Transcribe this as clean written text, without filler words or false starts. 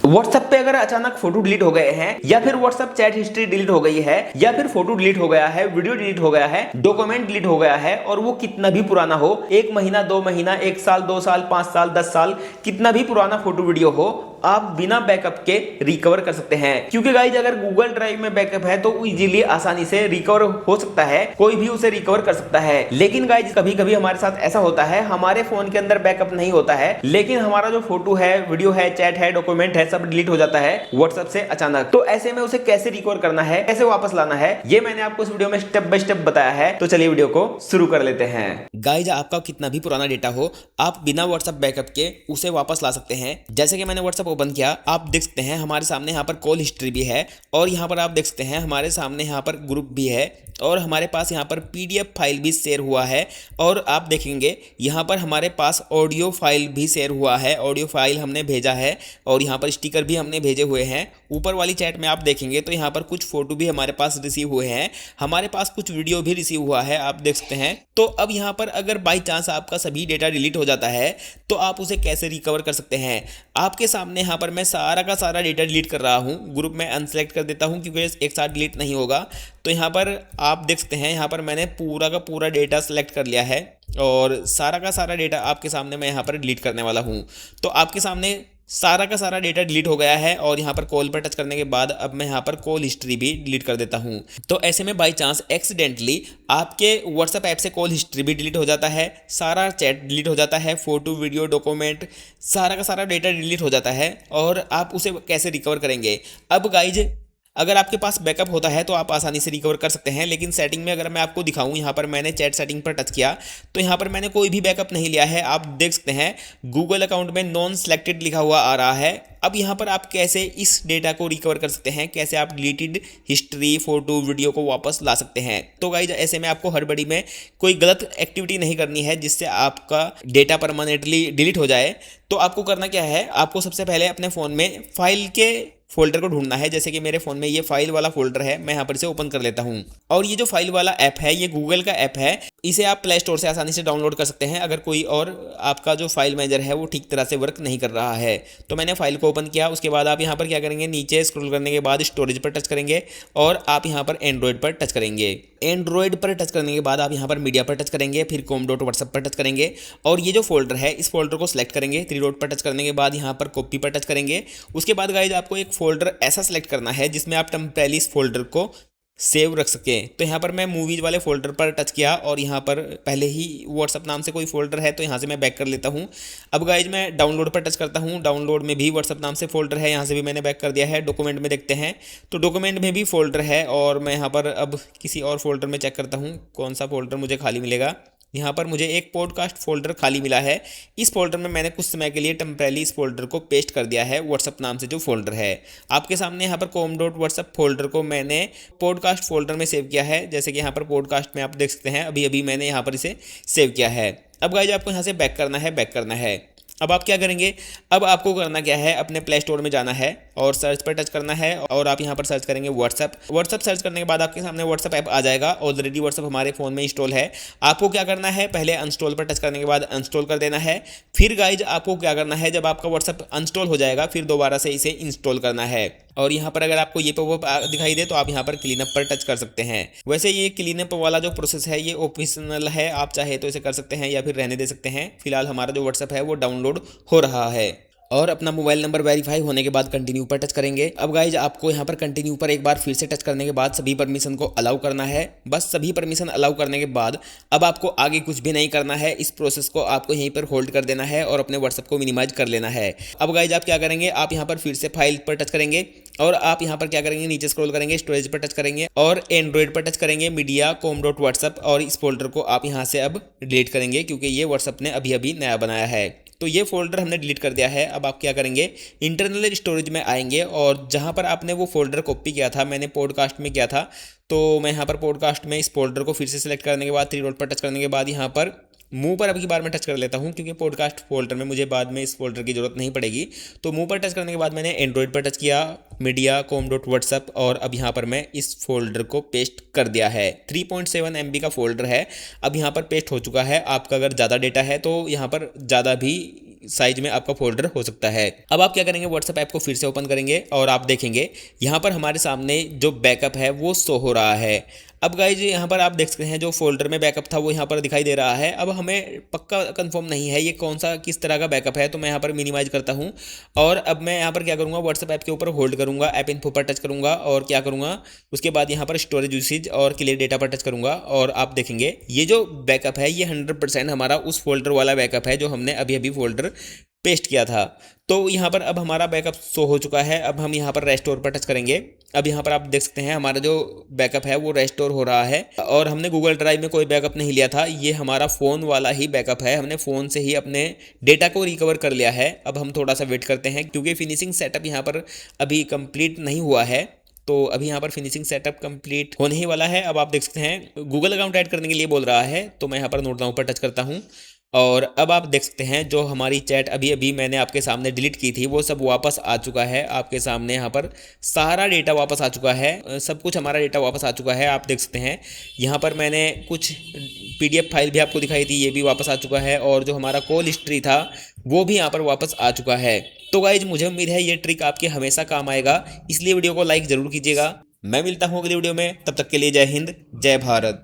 WhatsApp पे अगर अचानक फोटो डिलीट हो गए हैं, या फिर व्हाट्सएप चैट हिस्ट्री डिलीट हो गई है, या फिर फोटो डिलीट हो गया है, वीडियो डिलीट हो गया है, डॉक्यूमेंट डिलीट हो गया है, और वो कितना भी पुराना हो, 1 महीना 2 महीना 1 साल 2 साल 5 साल 10 साल, कितना भी पुराना फोटो वीडियो हो, आप बिना बैकअप के रिकवर कर सकते हैं। क्योंकि गाइज अगर गूगल ड्राइव में बैकअप है तो इजीली आसानी से रिकवर हो सकता है, कोई भी उसे रिकवर कर सकता है। लेकिन गाइज कभी कभी हमारे साथ ऐसा होता है, हमारे फोन के अंदर बैकअप नहीं होता है, लेकिन हमारा जो फोटो है, वीडियो है, चैट है, डॉक्यूमेंट है, सब डिलीट हो जाता है व्हाट्सएप से अचानक। तो ऐसे में उसे कैसे रिकवर करना है, कैसे वापस लाना है, ये मैंने आपको इस वीडियो में स्टेप बाय स्टेप बताया है। तो चलिए वीडियो को शुरू कर लेते हैं। गाइज आपका कितना भी पुराना डेटा हो, आप बिना व्हाट्सएप बैकअप के उसे वापस ला सकते हैं। जैसे कि मैंने व्हाट्सएप ओपन किया, आप देख सकते हैं हमारे सामने यहाँ पर कॉल हिस्ट्री भी है, और यहाँ पर आप देख सकते हैं हमारे सामने यहाँ पर ग्रुप भी है, और हमारे पास यहाँ पर पीडीएफ फाइल भी शेयर हुआ है, और आप देखेंगे यहाँ पर हमारे पास ऑडियो फाइल भी शेयर हुआ है, ऑडियो फाइल हमने भेजा है, और यहाँ पर स्टिकर भी हमने भेजे हुए हैं। ऊपर वाली चैट में आप देखेंगे तो यहाँ पर कुछ फोटो भी हमारे पास रिसीव हुए हैं, हमारे पास कुछ वीडियो भी रिसीव हुआ है, आप देख सकते हैं। तो अब यहाँ पर अगर बाई चांस आपका सभी डेटा डिलीट हो जाता है तो आप उसे कैसे रिकवर कर सकते हैं। आपके सामने यहाँ पर मैं सारा का सारा डेटा डिलीट कर रहा हूँ, ग्रुप में अनसेलेक्ट कर देता हूँ क्योंकि एक साथ डिलीट नहीं होगा। तो यहाँ पर आप देख सकते हैं, यहाँ पर मैंने पूरा का पूरा डेटा सेलेक्ट कर लिया है, और सारा का सारा डेटा आपके सामने मैं यहाँ पर डिलीट करने वाला हूँ। तो आपके सामने सारा का सारा डेटा डिलीट हो गया है, और यहाँ पर कॉल पर टच करने के बाद अब मैं यहाँ पर कॉल हिस्ट्री भी डिलीट कर देता हूँ। तो ऐसे में बाई चांस एक्सीडेंटली आपके व्हाट्सएप ऐप से कॉल हिस्ट्री भी डिलीट हो जाता है, सारा चैट डिलीट हो जाता है, फोटो वीडियो डॉक्यूमेंट सारा का सारा डेटा डिलीट हो जाता है, और आप उसे कैसे रिकवर करेंगे। अब गाइज अगर आपके पास बैकअप होता है तो आप आसानी से रिकवर कर सकते हैं, लेकिन सेटिंग में अगर मैं आपको दिखाऊं, यहाँ पर मैंने चैट सेटिंग पर टच किया तो यहाँ पर मैंने कोई भी बैकअप नहीं लिया है। आप देख सकते हैं गूगल अकाउंट में नॉन सेलेक्टेड लिखा हुआ आ रहा है। अब यहाँ पर आप कैसे इस डेटा को रिकवर कर सकते हैं, कैसे आप डिलीटेड हिस्ट्री, फोटो, वीडियो को वापस ला सकते हैं। तो गाइज ऐसे में आपको हड़बड़ी में कोई गलत एक्टिविटी नहीं करनी है जिससे आपका डेटा परमानेंटली डिलीट हो जाए। तो आपको करना क्या है, आपको सबसे पहले अपने फ़ोन में फाइल के फोल्डर को ढूंढना है। जैसे कि मेरे फ़ोन में ये फाइल वाला फोल्डर है, मैं यहाँ पर इसे ओपन कर लेता हूँ। और ये जो फाइल वाला ऐप है ये गूगल का ऐप है, इसे आप प्ले स्टोर से आसानी से डाउनलोड कर सकते हैं अगर कोई और आपका जो फाइल मैनेजर है वो ठीक तरह से वर्क नहीं कर रहा है। तो मैंने फाइल को ओपन किया, उसके बाद आप यहाँ पर क्या करेंगे, नीचे स्क्रॉल करने के बाद स्टोरेज पर टच करेंगे, और आप यहाँ पर एंड्रॉयड पर टच करेंगे। एंड्रॉयड पर टच करने के बाद आप यहाँ पर मीडिया पर टच करेंगे, फिर com.whatsapp पर टच करेंगे, और ये जो फोल्डर है इस फोल्डर को सिलेक्ट करेंगे। 3 डॉट पर टच करने के बाद यहाँ पर कॉपी पर टच करेंगे। उसके बाद गाइज आपको एक फोल्डर ऐसा सेलेक्ट करना है जिसमें आप टेम्परेरी इस फोल्डर को सेव रख सकें। तो यहाँ पर मैं मूवीज़ वाले फोल्डर पर टच किया, और यहाँ पर पहले ही व्हाट्सअप नाम से कोई फोल्डर है तो यहाँ से मैं बैक कर लेता हूँ। अब गाइज मैं डाउनलोड पर टच करता हूँ, डाउनलोड में भी व्हाट्सअप नाम से फोल्डर है, यहाँ से भी मैंने बैक कर दिया है। डॉक्यूमेंट में देखते हैं तो डॉक्यूमेंट में भी फोल्डर है, और मैं यहाँ पर अब किसी और फोल्डर में चेक करता हूँ कौन सा फोल्डर मुझे खाली मिलेगा। यहाँ पर मुझे एक पॉडकास्ट फोल्डर खाली मिला है। इस फोल्डर में मैंने कुछ समय के लिए टेम्परेरी इस फोल्डर को पेस्ट कर दिया है, व्हाट्सअप नाम से जो फोल्डर है। आपके सामने यहाँ पर com.whatsapp फोल्डर को मैंने पॉडकास्ट फोल्डर में सेव किया है। जैसे कि यहाँ पर पॉडकास्ट में आप देख सकते हैं अभी अभी मैंने यहाँ पर इसे सेव किया है। अब गाइज आपको यहाँ से बैक करना है। अब आप क्या करेंगे, अब आपको करना क्या है, अपने प्ले स्टोर में जाना है और सर्च पर टच करना है, और आप यहाँ पर सर्च करेंगे व्हाट्सअप सर्च करने के बाद आपके सामने व्हाट्सअप ऐप आ जाएगा। ऑलरेडी व्हाट्सअप हमारे फ़ोन में इंस्टॉल है। आपको क्या करना है, पहले अनस्टॉल पर टच करने के बाद अनस्टॉल कर देना है। फिर गाइज आपको क्या करना है, जब आपका व्हाट्सअप अनस्टॉल हो जाएगा फिर दोबारा से इसे इंस्टॉल करना है। और यहाँ पर अगर आपको ये पॉपअप दिखाई दे तो आप यहाँ पर क्लीन अप पर टच कर सकते हैं। वैसे ये क्लीन अप वाला जो प्रोसेस है ये ऑप्शनल है, आप चाहे तो इसे कर सकते हैं या फिर रहने दे सकते हैं। फिलहाल हमारा जो व्हाट्सअप है वो डाउनलोड हो रहा है, और अपना मोबाइल नंबर वेरीफाई होने के बाद कंटिन्यू पर टच करेंगे। अब गाइज आपको यहाँ पर कंटिन्यू पर एक बार फिर से टच करने के बाद सभी परमिशन को अलाउ करना है। बस सभी परमिशन अलाउ करने के बाद अब आपको आगे कुछ भी नहीं करना है, इस प्रोसेस को आपको यहीं पर होल्ड कर देना है और अपने व्हाट्सएप को मिनिमाइज कर लेना है। अब गाइज आप क्या करेंगे, आप यहाँ पर फिर से फाइल पर टच करेंगे, और आप यहाँ पर क्या करेंगे, नीचे स्क्रॉल करेंगे, स्टोरेज पर टच करेंगे, और एंड्रॉयड पर टच करेंगे, मीडिया com.whatsapp, और इस फोल्डर को आप यहाँ से अब डिलीट करेंगे क्योंकि ये व्हाट्सएप ने अभी अभी नया बनाया है। तो ये फोल्डर हमने डिलीट कर दिया है। अब आप क्या करेंगे, इंटरनल स्टोरेज में आएंगे, और जहाँ पर आपने वो फोल्डर कॉपी किया था, मैंने पॉडकास्ट में किया था, तो मैं यहाँ पर पॉडकास्ट में इस फोल्डर को फिर से सिलेक्ट करने के बाद 3 डॉट पर टच करने के बाद यहाँ पर मुंह पर अब की बार मैं टच कर लेता हूँ क्योंकि पॉडकास्ट फोल्डर में मुझे बाद में इस फोल्डर की जरूरत नहीं पड़ेगी। तो मुंह पर टच करने के बाद मैंने एंड्रॉयड पर टच किया, मीडिया com.whatsapp, और अब यहाँ पर मैं इस फोल्डर को पेस्ट कर दिया है। 3.7 MB का फोल्डर है, अब यहाँ पर पेस्ट हो चुका है। आपका अगर ज़्यादा डेटा है तो यहाँ पर ज़्यादा भी साइज में आपका फोल्डर हो सकता है। अब आप क्या करेंगे, व्हाट्सएप ऐप को फिर से ओपन करेंगे और आप देखेंगे यहाँ पर हमारे सामने जो बैकअप है वो शो हो रहा है। अब गाइज यहाँ पर आप देख सकते हैं जो फोल्डर में बैकअप था वो यहाँ पर दिखाई दे रहा है। अब हमें पक्का कंफर्म नहीं है ये कौन सा किस तरह का बैकअप है, तो मैं यहाँ पर मिनिमाइज करता हूँ और अब मैं यहाँ पर क्या करूँगा, व्हाट्सएप ऐप के ऊपर होल्ड करूँगा, ऐप इन्फो पर टच करूँगा और क्या करूँगा, उसके बाद यहाँ पर स्टोरेज यूसेज और क्लियर डेटा पर टच करूँगा और आप देखेंगे ये जो बैकअप है ये 100% हमारा उस फोल्डर वाला बैकअप है जो हमने अभी अभी फोल्डर पेस्ट किया था। तो यहाँ पर अब हमारा बैकअप शो हो चुका है। अब हम यहाँ पर रेस्टोर पर टच करेंगे। अब यहाँ पर आप देख सकते हैं हमारा जो बैकअप है वो रेस्टोर हो रहा है और हमने गूगल ड्राइव में कोई बैकअप नहीं लिया था, ये हमारा फ़ोन वाला ही बैकअप है, हमने फ़ोन से ही अपने डेटा को रिकवर कर लिया है। अब हम थोड़ा सा वेट करते हैं क्योंकि फिनिशिंग सेटअप यहाँ पर अभी कंप्लीट नहीं हुआ है, तो अभी यहाँ पर फिनिशिंग सेटअप कंप्लीट होने ही वाला है। अब आप देख सकते हैं गूगल अकाउंट ऐड करने के लिए बोल रहा है, तो मैं यहाँ पर नोट नाउ पर टच करता हूँ और अब आप देख सकते हैं जो हमारी चैट अभी अभी मैंने आपके सामने डिलीट की थी वो सब वापस आ चुका है। आपके सामने यहाँ पर सारा डेटा वापस आ चुका है, सब कुछ हमारा डेटा वापस आ चुका है। आप देख सकते हैं यहाँ पर मैंने कुछ PDF फाइल भी आपको दिखाई थी, ये भी वापस आ चुका है और जो हमारा कॉल हिस्ट्री था वो भी यहाँ पर वापस आ चुका है। तो गाइज मुझे उम्मीद है ये ट्रिक आपके हमेशा काम आएगा, इसलिए वीडियो को लाइक ज़रूर कीजिएगा। मैं मिलता हूँ अगली वीडियो में, तब तक के लिए जय हिंद, जय भारत।